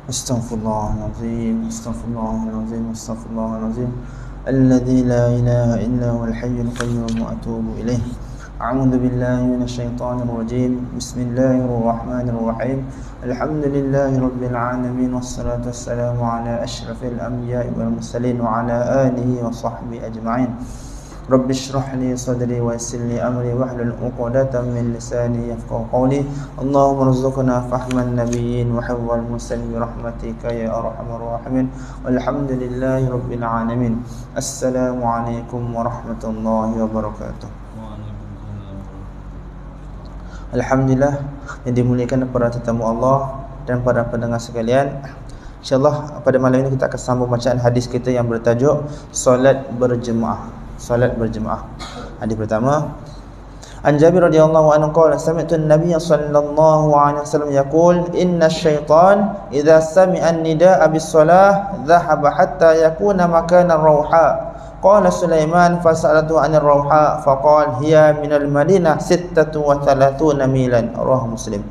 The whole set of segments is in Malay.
Astaghfirullahalazim, astaghfirullahalazim, astaghfirullahalazim. Alladzi la ilaha illa huwal hayyul qayyum wa atubu ilaih. A'udzu billahi minasyaitonir rajim. Bismillahirrahmanirrahim. Alhamdulillahi rabbil alamin wassalatu wassalamu ala asyrafil anbiya'i wal mursalin wa ala alihi wa sahbihi ajma'in. Rabbi shrah li sadri wa yassir li amri wahlul 'uqdatam min lisani yafqahu qawli. Allahumma rzuqna fahman nabiyyin wa hifdzal mursalin bi rahmatika ya arhamar rahimin. Walhamdulillahi rabbil alamin. Assalamu alaikum warahmatullahi wabarakatuh. Alhamdulillah yang dimuliakan para tetamu Allah dan para pendengar sekalian. InsyaAllah pada malam ini kita akan sambung bacaan hadis kita yang bertajuk Salat berjemaah. Salat berjemaah. Hadis pertama, An Jabir radhiyallahu anhu qala sami'tu an-nabiy sallallahu alaihi wasallam yaqul inna asy-syaitan idza sami'a an-nidaa bis-shalah dhahaba hatta yakuna makana ar-rawha. Qala Sulaiman fas'alatu 'anil rawha faqala hiya minal Madinah 36 milan. Rawahu Muslim.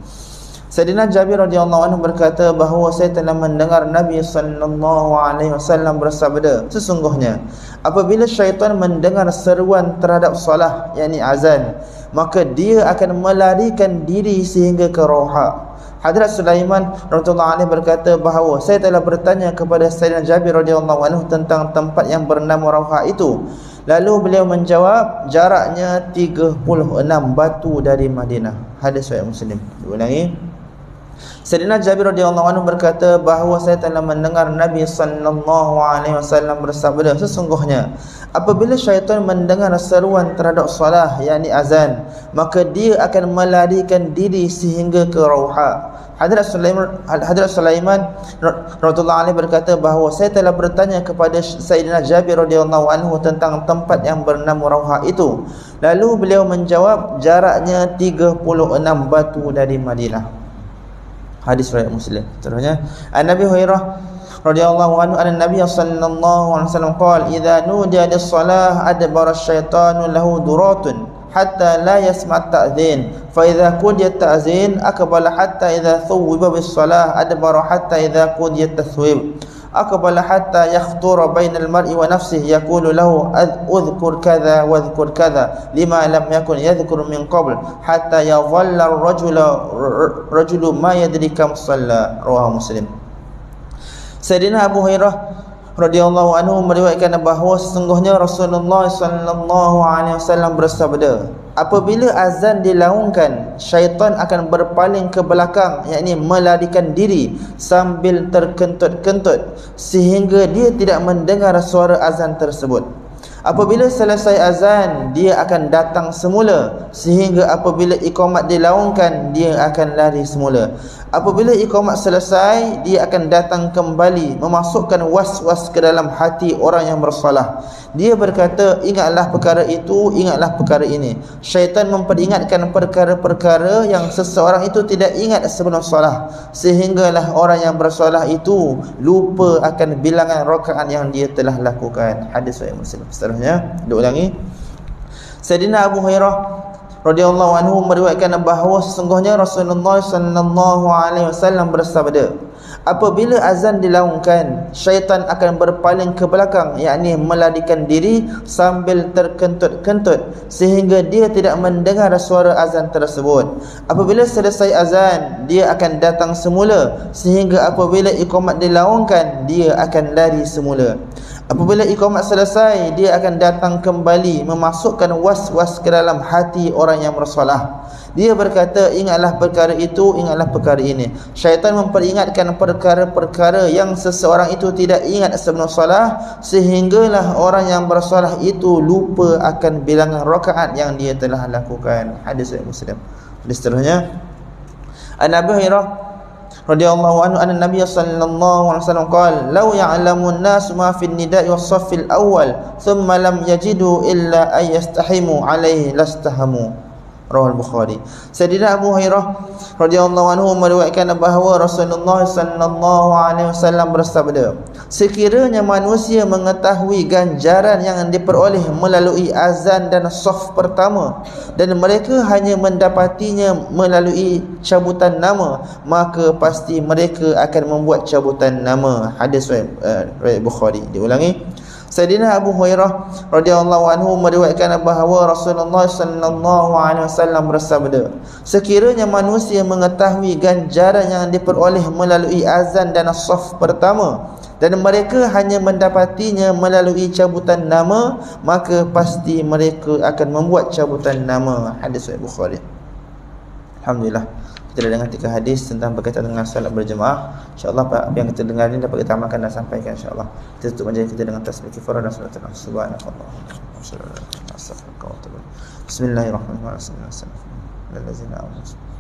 Sayyidina Jabir radhiyallahu anhu berkata bahawa saya telah mendengar Nabi sallallahu alaihi wasallam bersabda, sesungguhnya apabila syaitan mendengar seruan terhadap solah, yakni azan, maka dia akan melarikan diri sehingga ke Rawha. Hadrat Sulaiman radhiyallahu anhu berkata bahawa saya telah bertanya kepada Sayyidina Jabir radhiyallahu anhu tentang tempat yang bernama Rawha itu. Lalu beliau menjawab, jaraknya 36 batu dari Madinah. Hadis riwayat Muslim. Diulangi. Sayyidina Jabir radhiyallahu anhu berkata bahawa saya telah mendengar Nabi sallallahu alaihi wasallam bersabda, sesungguhnya apabila syaitan mendengar seruan terhadap solah, yakni azan, maka dia akan melarikan diri sehingga ke Rawha. Hadrat Sulaiman radhiyallahu anhu berkata bahawa saya telah bertanya kepada Sayyidina Jabir radhiyallahu anhu tentang tempat yang bernama Rawha itu. Lalu beliau menjawab, jaraknya 36 batu dari Madinah. Hadis riwayat Muslim. Seterusnya, An-Nabi Hurairah radhiyallahu anhu an-nabiy sallallahu alaihi wasallam qala idza nudiya lis-shalah adbara asy-syaitanu lahu duratun hatta la yasma' at-ta'dhin fa idza qudiya at-ta'dhin aqbala hatta idza thuwiba bis-shalah adbara hatta idza qudiya at-tathwib aqbala hatta yakhtura bainal mar'i wa nafsihi yaqulu lahu udhkur kadha wa udhkur kadha lima lam yakun yadhkur min qabl hatta yadhalla ar-rajulu ma yadri kam shalla. Rawahu Muslim. Sayyidina Abu Hurairah radhiyallahu anhu meriwayatkan bahawa sesungguhnya Rasulullah sallallahu alaihi wasallam bersabda, apabila azan dilaungkan, syaitan akan berpaling ke belakang, yakni melarikan diri sambil terkentut-kentut sehingga dia tidak mendengar suara azan tersebut. Apabila selesai azan, dia akan datang semula sehingga apabila iqamat dilaungkan, dia akan lari semula. Apabila iqamat selesai, dia akan datang kembali memasukkan was-was ke dalam hati orang yang bersolah. Dia berkata, ingatlah perkara itu, ingatlah perkara ini. Syaitan memperingatkan perkara-perkara yang seseorang itu tidak ingat sebelum solah, sehinggalah orang yang bersolah itu lupa akan bilangan rakaat yang dia telah lakukan. Hadis riwayat Muslim. Seterusnya, diulangi. Sayyidina Abu Hurairah radhiyallahu anhu meriwayatkan bahawa sesungguhnya Rasulullah sallallahu alaihi wasallam bersabda, apabila azan dilaungkan, syaitan akan berpaling ke belakang, yakni melarikan diri sambil terkentut-kentut sehingga dia tidak mendengar suara azan tersebut. Apabila selesai azan, dia akan datang semula sehingga apabila iqamat dilaungkan, dia akan lari semula. Apabila iqamat selesai, dia akan datang kembali memasukkan was-was ke dalam hati orang yang bersolah. Dia berkata, ingatlah perkara itu, ingatlah perkara ini. Syaitan memperingatkan perkara-perkara yang seseorang itu tidak ingat sebelum solah, sehinggalah orang yang bersolah itu lupa akan bilangan rakaat yang dia telah lakukan. Hadis riwayat Muslim. Hadis seterusnya, An-Nabi Hurairah radhiyallahu anhu anna Nabiy sallallahu alaihi wasallam qala law ya'lamu an-nasu ma fi an-nida'i was-saff al-awwal thumma lam yajidu illa ay yastahimu alaihi lastahamu. Rawal Bukhari. Sayyidina Abu Hurairah radhiyallahu anhu meriwayatkan bahawa Rasulullah sallallahu alaihi wasallam bersabda, sekiranya manusia mengetahui ganjaran yang diperoleh melalui azan dan saf pertama dan mereka hanya mendapatinya melalui cabutan nama, maka pasti mereka akan membuat cabutan nama. Hadis riwayat Bukhari. Diulangi, Sayyidina Abu Hurairah radhiyallahu anhu meriwayatkan bahawa Rasulullah sallallahu alaihi wasallam bersabda, sekiranya manusia mengetahui ganjaran yang diperoleh melalui azan dan saf pertama dan mereka hanya mendapatinya melalui cabutan nama, maka pasti mereka akan membuat cabutan nama. Hadis riwayat Bukhari. Alhamdulillah, kita dah dengar 3 hadis tentang berkaitan dengan salat berjemaah. InsyaAllah apa yang kita dengar ini dapat kita amalkan dan sampaikan insyaAllah. Kita tutup majlis kita dengan tasbih kifarah dan salat subhanakallah. Bismillahirrahmanirrahim.